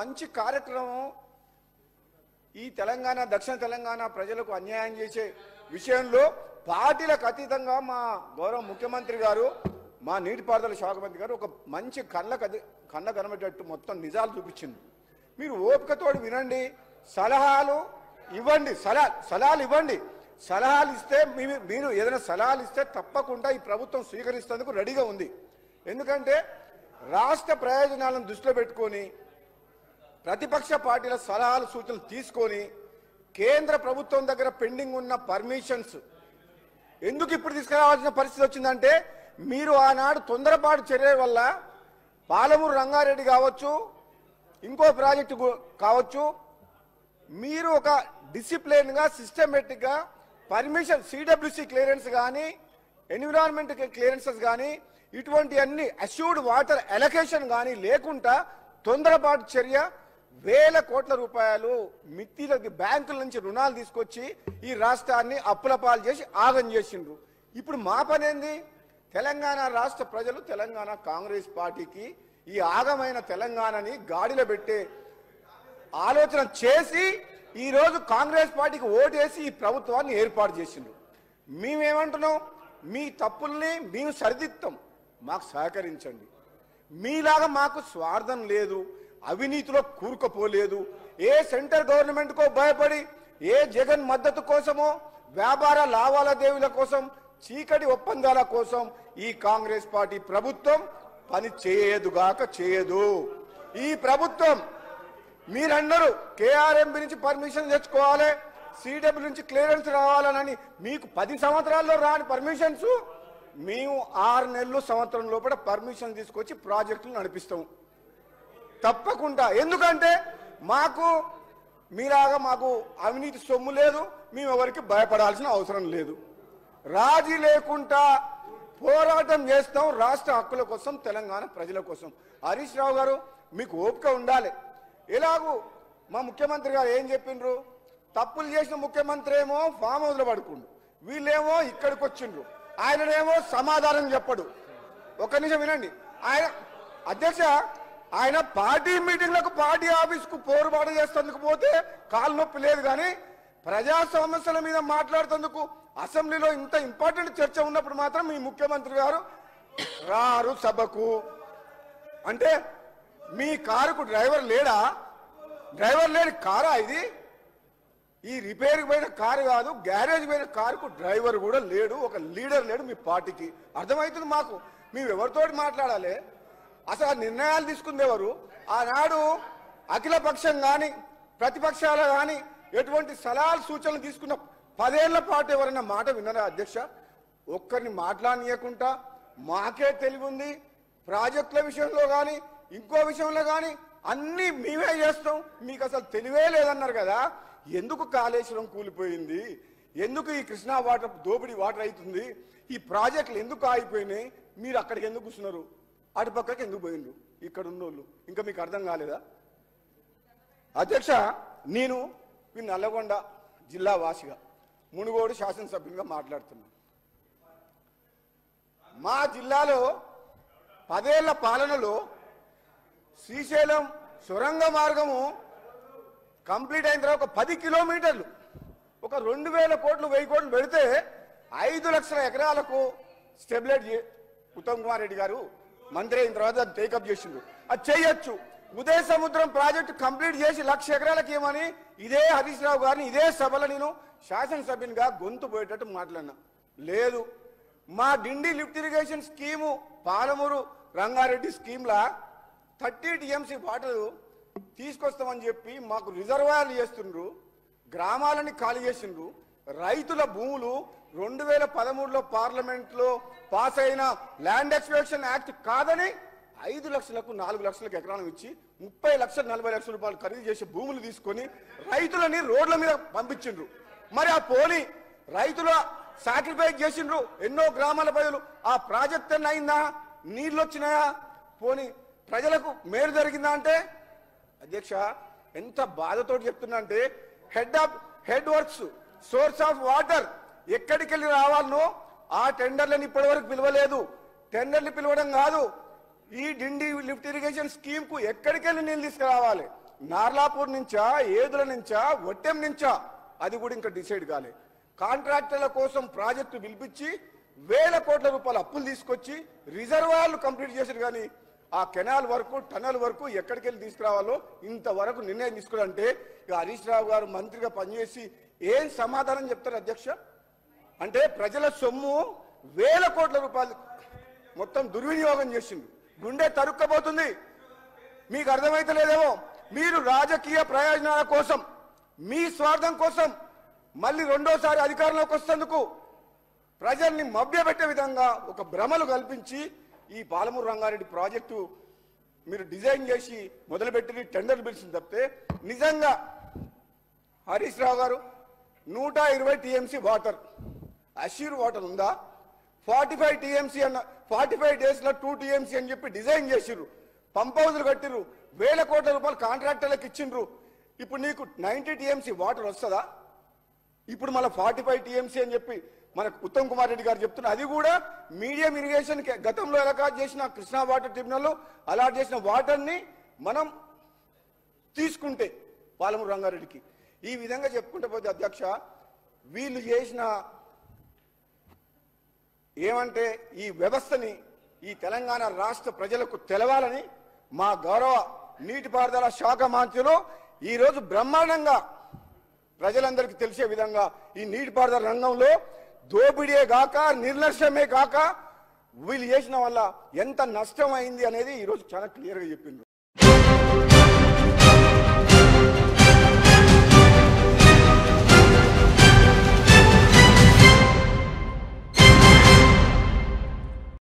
మంచి కార్యక్రమం ఈ తెలంగాణ దక్షిణ తెలంగాణ ప్రజలకు అన్యాయం చేసే విషయంలో పార్టీలకు అతీతంగా మా గౌరవ ముఖ్యమంత్రి గారు మా నీటిపారుదల శాఖ మంత్రి గారు ఒక మంచి కళ్ళ కనబడేటట్టు మొత్తం నిజాలు చూపించింది. మీరు ఓపికతోటి వినండి, సలహాలు ఇవ్వండి, సలహాలు ఇవ్వండి. సలహాలు ఇస్తే మీరు ఏదైనా సలహాలు ఇస్తే తప్పకుండా ఈ ప్రభుత్వం స్వీకరిస్తేందుకు రెడీగా ఉంది. ఎందుకంటే రాష్ట్ర ప్రయోజనాలను దృష్టిలో పెట్టుకొని ప్రతిపక్ష పార్టీల సలహాలు సూచనలు తీసుకొని కేంద్ర ప్రభుత్వం దగ్గర పెండింగ్ ఉన్న పర్మిషన్స్ ఎందుకు ఇప్పుడు తీసుకురావాల్సిన పరిస్థితి వచ్చిందంటే మీరు ఆనాడు తొందరపాటు చర్య వల్ల పాలమూరు రంగారెడ్డి కావచ్చు, ఇంకో ప్రాజెక్టు కావచ్చు, మీరు ఒక డిసిప్లిన్గా సిస్టమేటిక్గా పర్మిషన్ సిడబ్ల్యూసి క్లియరెన్స్ కానీ ఎన్విరాన్మెంట్ క్లియరెన్సెస్ కానీ ఇటువంటి అన్ని అష్యూర్డ్ వాటర్ అలొకేషన్ కానీ లేకుండా తొందరపాటు చర్య వేల కోట్ల రూపాయలు మిత్తిలకి బ్యాంకుల నుంచి రుణాలు తీసుకొచ్చి ఈ రాష్ట్రాన్ని అప్పుల పాలు చేసి ఆగం చేసిండ్రు. ఇప్పుడు మా పని ఏంది? తెలంగాణ రాష్ట్ర ప్రజలు తెలంగాణ కాంగ్రెస్ పార్టీకి ఈ ఆగమైన తెలంగాణని గాడిలో పెట్టే ఆలోచన చేసి ఈరోజు కాంగ్రెస్ పార్టీకి ఓటేసి ఈ ప్రభుత్వాన్ని ఏర్పాటు చేసిండ్రు. మేమేమంటున్నాం? మీ తప్పుల్ని మేము సరిదిద్దాం, మాకు సహకరించండి. మీలాగా మాకు స్వార్థం లేదు, అవినీతిలో కూరుకుపోలేదు. ఏ సెంటర్ గవర్నమెంట్కో భయపడి ఏ జగన్ మద్దతు కోసమో వ్యాపార లావాదేవీల కోసం చీకటి ఒప్పందాల కోసం ఈ కాంగ్రెస్ పార్టీ ప్రభుత్వం పని చేయదు. ఈ ప్రభుత్వం మీరందరూ కేఆర్ఎంబి నుంచి పర్మిషన్ తెచ్చుకోవాలి, సిడబ్ల్యూ నుంచి క్లియరెన్స్ రావాలని మీకు 10 సంవత్సరాల్లో రాని పర్మిషన్స్ మేము 6 నెలలు సంవత్సరం లోపల పర్మిషన్ తీసుకొచ్చి ప్రాజెక్టులు నడిపిస్తాం తప్పకుండా. ఎందుకంటే మీలాగా మాకు అవినీతి సొమ్ము లేదు, మేము ఎవరికి భయపడాల్సిన అవసరం లేదు. రాజీ లేకుండా పోరాటం చేస్తాం రాష్ట్ర హక్కుల కోసం, తెలంగాణ ప్రజల కోసం. హరీష్ రావు గారు మీకు ఓపిక ఉండాలి. ఎలాగూ మా ముఖ్యమంత్రి గారు ఏం చెప్పిండ్రు? తప్పులు చేసిన ముఖ్యమంత్రి ఏమో ఫామ్ హౌస్లో పడుకుండు, వీళ్ళేమో ఇక్కడికి వచ్చిండ్రు. ఆయననేమో సమాధానం చెప్పడు. ఒక్క నిమిషం వినండి. అధ్యక్ష ఆయన పార్టీ మీటింగ్లకు పార్టీ ఆఫీస్కు పోరుబాటు చేసేందుకు పోతే కాలు నొప్పి లేదు, కానీ ప్రజా సమస్యల మీద మాట్లాడుతందుకు అసెంబ్లీలో ఇంత ఇంపార్టెంట్ చర్చ ఉన్నప్పుడు మాత్రం మీ ముఖ్యమంత్రి గారు రారు సభకు. అంటే మీ కారుకు డ్రైవర్ లేడా? డ్రైవర్ లేని కారా ఇది? ఈ రిపేర్కి పోయిన కారు కాదు, గ్యారేజ్ పోయిన కారుకు డ్రైవర్ కూడా లేడు, ఒక లీడర్ లేడు మీ పార్టీకి. అర్థమవుతుంది మాకు. మేము ఎవరితోటి మాట్లాడాలి? అసలు నిర్ణయాలు తీసుకుంది ఎవరు? ఆనాడు అఖిల పక్షం కానీ ప్రతిపక్షాలు కానీ ఎటువంటి సలహాలు సూచనలు తీసుకున్న 10 ఏళ్ల పాటు ఎవరైనా మాట విన్నారా అధ్యక్ష? ఒక్కరిని మాట్లాడనీయకుండా మాకే తెలివి ఉంది, ప్రాజెక్టుల విషయంలో కానీ ఇంకో విషయంలో కానీ అన్నీ మేమే చేస్తాం, మీకు అసలు తెలివే లేదన్నారు కదా. ఎందుకు కాళేశ్వరం కూలిపోయింది? ఎందుకు ఈ కృష్ణా వాటర్ దోపిడీ వాటర్ అవుతుంది? ఈ ప్రాజెక్టులు ఎందుకు ఆగిపోయినాయి? మీరు అక్కడికి ఎందుకు కూర్చున్నారు? అటు పక్కకి ఎందుకు పోయిండ్రు? ఇక్కడ ఉన్నోళ్ళు ఇంకా మీకు అర్థం కాలేదా? అధ్యక్ష, నేను నల్లగొండ జిల్లా వాసిగా మునుగోడు శాసనసభ్యునిగా మాట్లాడుతున్నా. మా జిల్లాలో 10 ఏళ్ల పాలనలో శ్రీశైలం సొరంగ మార్గము కంప్లీట్ అయిన తర్వాత 10 కిలోమీటర్లు ఒక 2000 కోట్లు 1000 కోట్లు పెడితే 5 లక్షల ఎకరాలకు స్టెబిలైజ్ ఉత్తమ్ కుమార్ రెడ్డి గారు మంత్రి అయిన తర్వాత అది టేకప్ చేసిండు. అది చేయొచ్చు. ఉదయ సముద్రం ప్రాజెక్టు కంప్లీట్ చేసి 1,00,000 ఎకరాలకు ఏమని ఇదే హరీష్ రావు గారిని ఇదే సభలో నేను శాసనసభ్యునిగా గొంతు పోయేటట్టు మాట్లాడినా. లేదు, మా Dindi lift irrigation scheme Palamuru Rangareddy స్కీమ్లా 30 టీఎంసీ వాటర్ తీసుకొస్తామని చెప్పి మాకు రిజర్వాయర్లు చేస్తుండ్రు, గ్రామాలని ఖాళీ చేసిండ్రు. రైతుల భూములు 2013లో పార్లమెంట్లో పాస్ అయిన ల్యాండ్ ఎక్స్ప్లోరేషన్ యాక్ట్ కాదని 5 లక్షలకు 4 లక్షలకు ఎకరాలు ఇచ్చి 30 లక్షలు 40 లక్షల రూపాయలు ఖరీదు చేసే భూములు తీసుకొని రైతులని రోడ్ల మీద పంపించిండ్రు. మరి ఆ పోనీ రైతుల సాక్రిఫైస్ చేసిండ్రు ఎన్నో గ్రామాల ప్రజలు. ఆ ప్రాజెక్ట్ అన్న అయిందా? నీళ్ళు వచ్చినాయా? పోనీ ప్రజలకు మేలు జరిగిందా? అంటే అధ్యక్ష ఎంత బాధతో చెప్తున్నా అంటే head works source of water ఎక్కడికి వెళ్ళి రావాలనో ఆ టెండర్లను ఇప్పటి వరకు పిలవలేదు. టెండర్లు పిలవడం కాదు, ఈ డిండి లిఫ్ట్ ఇరిగేషన్ స్కీమ్ కు ఎక్కడికి వెళ్ళి నీళ్ళు తీసుకురావాలి, నార్లాపూర్ నుంచా, ఏదుల నుంచా, ఒట్టెం నుంచా, అది కూడా ఇంకా డిసైడ్ కాలే. కాంట్రాక్టర్ల కోసం ప్రాజెక్టు పిలిపించి వేల కోట్ల రూపాయల అప్పులు తీసుకొచ్చి రిజర్వాయర్లు కంప్లీట్ చేశారు. కానీ ఆ కెనాల్ వరకు, టన్నల్ వరకు ఎక్కడికి వెళ్ళి తీసుకురావాలో ఇంతవరకు నిర్ణయం తీసుకోవాలంటే ఇక హరీష్ రావు గారు మంత్రిగా పనిచేసి ఏం సమాధానం చెప్తారు అధ్యక్ష? అంటే ప్రజల సొమ్ము వేల కోట్ల రూపాయలు మొత్తం దుర్వినియోగం చేసింది. గుండె తరుక్కపోతుంది. మీకు అర్థమైతలేదేమో. మీరు రాజకీయ ప్రయోజనాల కోసం, మీ స్వార్థం కోసం మళ్ళీ రెండోసారి అధికారంలోకి వస్తేందుకు ప్రజల్ని మభ్యపెట్టే విధంగా ఒక భ్రమలు కల్పించి ఈ పాలమూరు రంగారెడ్డి ప్రాజెక్టు మీరు డిజైన్ చేసి మొదలుపెట్టి టెండర్ పిలిచింది తప్పితే నిజంగా హరీష్ రావు గారు 120 టీఎంసీ వాటర్, అష్యూర్ వాటర్ ఉందా? 45 టీఎంసీ అన్న 45 డేస్లో 2 టీఎంసీ అని చెప్పి డిజైన్ చేసిర్రు, పంప్ హౌజులు కట్టిర్రు, వేల కోట్ల రూపాయలు కాంట్రాక్టర్లకు ఇచ్చిండ్రు. ఇప్పుడు నీకు 90 టీఎంసీ వాటర్ వస్తుందా? ఇప్పుడు మళ్ళీ 45 టీఎంసీ అని చెప్పి మనకు ఉత్తమ్ కుమార్ రెడ్డి గారు చెప్తున్నారు. అది కూడా మీడియం ఇరిగేషన్ గతంలో అలాట్ చేసిన కృష్ణా వాటర్ ట్రిబ్యునల్ అలాట్ చేసిన వాటర్ని మనం తీసుకుంటే పాలమూరు రంగారెడ్డికి ఈ విధంగా చెప్పుకుంటే పోతే అధ్యక్ష, వీళ్ళు చేసిన ఏమంటే ఈ వ్యవస్థని ఈ తెలంగాణ రాష్ట్ర ప్రజలకు తెలవాలని మా గౌరవ నీటిపారుదల శాఖ మంత్రులు ఈరోజు బ్రహ్మాండంగా ప్రజలందరికీ తెలిసే విధంగా ఈ నీటిపారుదల రంగంలో దోపిడీయే గాక, నిర్లక్ష్యమే కాక వీళ్ళు చేసిన వల్ల ఎంత నష్టం అయింది అనేది ఈరోజు చాలా క్లియర్గా చెప్పిండ్రు.